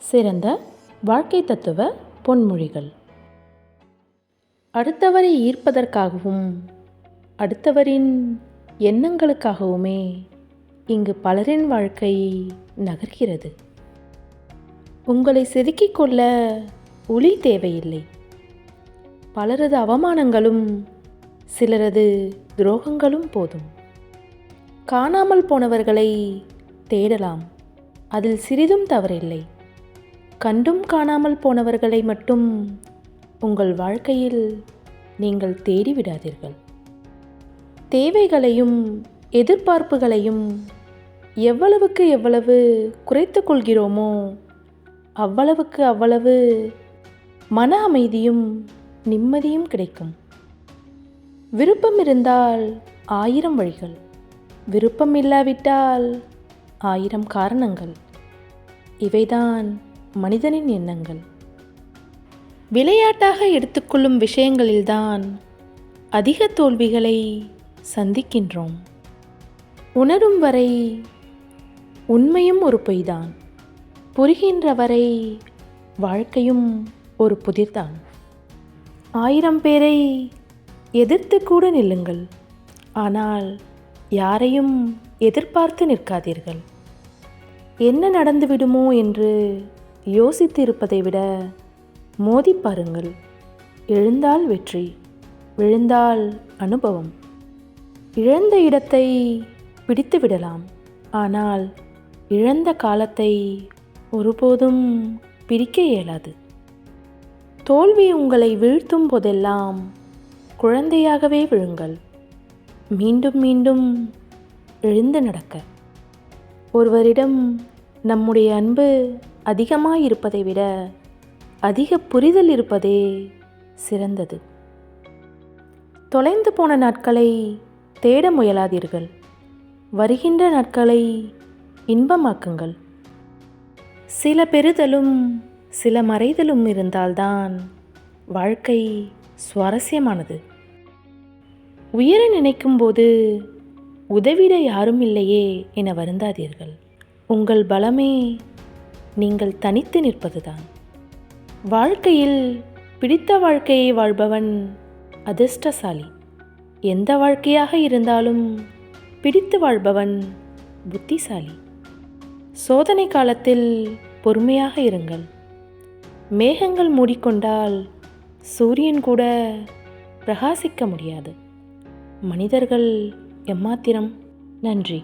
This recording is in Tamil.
சிறந்த வாழ்க்கை தத்துவ பொன்மொழிகள். அடுத்தவரை ஈர்ப்பதற்காகவும் அடுத்தவரின் எண்ணங்களுக்காகவுமே இங்கு பலரின் வாழ்க்கை நகர்கிறது. உங்களை செதுக்கிக் கொள்ள ஒளி தேவையில்லை. பலரது அவமானங்களும் சிலரது துரோகங்களும் போதும். காணாமல் போனவர்களை தேடலாம், அதில் சிறிதும் தவறில்லை. கண்டும் காணாமல் போனவர்களை மட்டும் உங்கள் வாழ்க்கையில் நீங்கள் தேடிவிடாதீர்கள். தேவைகளையும் எதிர்பார்ப்புகளையும் எவ்வளவுக்கு எவ்வளவு குறைத்து கொள்கிறோமோ அவ்வளவு மன அமைதியும் நிம்மதியும் கிடைக்கும். விருப்பம் இருந்தால் 1000 வழிகள், விருப்பம் இல்லாவிட்டால் 1000 காரணங்கள். இவைதான் மனிதனின் எண்ணங்கள். விளையாட்டாக எடுத்துக்கொள்ளும் விஷயங்களில்தான் அதிக தோல்விகளை சந்திக்கின்றோம். உணரும் வரை உண்மையும் ஒரு பொய்தான், புரிகின்ற வரை வாழ்க்கையும் ஒரு புதிர்தான். 1000 பேரை எதிர்த்து கூட நில்லுங்கள், ஆனால் யாரையும் எதிர்பார்த்து நிற்காதீர்கள். என்ன நடந்துவிடுமோ என்று யோசித்து இருப்பதை விட மோதி பாருங்கள். எழுந்தால் வெற்றி, விழுந்தால் அனுபவம். இழந்த இடத்தை பிடித்து விடலாம், ஆனால் இழந்த காலத்தை ஒருபோதும் பிரிக்க இயலாது. தோல்வி உங்களை வீழ்த்தும் போதெல்லாம் குழந்தையாகவே விழுங்கள். மீண்டும் மீண்டும் எழுந்து நடக்க. ஒருவரிடம் நம்முடைய அன்பு அதிகமாயிருப்பதை விட அதிக புரிதல் இருப்பதே சிறந்தது. தொலைந்து போன நாட்களை தேட முயலாதீர்கள். வருகின்ற நாட்களை இன்பமாக்குங்கள். சில பெறுதலும் சில மறைதலும் இருந்தால்தான் வாழ்க்கை சுவாரஸ்யமானது. உயர நினைக்கும்போது உதவிட யாரும் இல்லையே என வருந்தாதீர்கள். உங்கள் பலமே நீங்கள் தனித்து நிற்பதுதான். வாழ்க்கையில் பிடித்த வாழ்க்கையை வாழ்பவன் அதிர்ஷ்டசாலி. எந்த வாழ்க்கையாக இருந்தாலும் பிடித்து வாழ்பவன் புத்திசாலி. சோதனை காலத்தில் பொறுமையாக இருங்கள். மேகங்கள் மூடிக்கொண்டால் சூரியன் கூட பிரகாசிக்க முடியாது. மனிதர்கள் எம்மாத்திரம். நன்றி.